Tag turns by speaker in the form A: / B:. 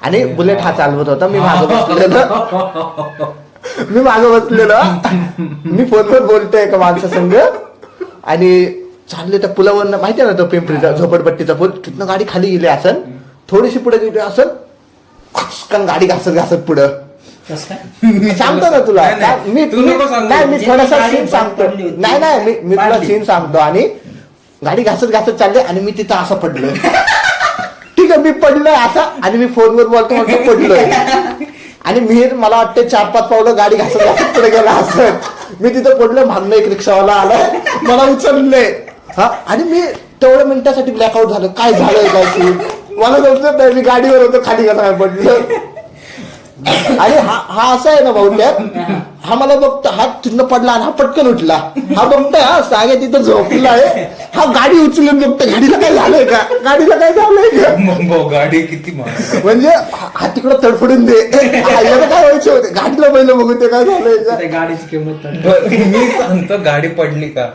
A: आणि बुलेट हा चालवत होता, मी मागं बसलेलो. मी फोनवर बोलतोय एका माणसासंग आणि चालले त्या पुलावरनं, माहिती आहे ना तो पिंपरीचा झोपडपट्टीचा पूल, तिथनं गाडी खाली गेली असन, थोडीशी पुढे गेली असन, खचकन गाडी घासत पुढं. सांगतो ना तुला, मी थोडासा सीन सांगतो. नाही मी तुला सीन सांगतो. आणि गाडी घासत चालले आणि मी तिथं असं पडलोय. ठीक आहे, मी पडलोय असा आणि मी फोनवर बोलतो पडलोय. आणि मी मला वाटतं 4-5 पावलं गाडी घासत पुढे गेला असत. मी तिथं पडलो, मागणं एक रिक्षावाला आला, मला उचलले. हा, आणि मी तेवढ्या मिनिटासाठी ब्लॅकआउट झालं. काय झालंय काय की मला समजत नाही, मी गाडीवर होतो, खाली कसा पडलो. आणि हा असा आहे ना भाऊट्यात, हा मला बघतो, हा तिथनं पडला आणि हा पटकन उठला. हा बघतोय, हा सागे तिथं झोपला आहे, हा गाडी उचलून बघतो, गाडीला काय झालंय का, गाडीला काय झालंय का.
B: गाडी किती
A: म्हणजे हा तिकडं तडफडून दे, काय व्हायचे होते, गाडीला पहिलं बघू ते काय झालंय का.
C: गाडीची किंमत
B: मी सांगतो, गाडी पडली का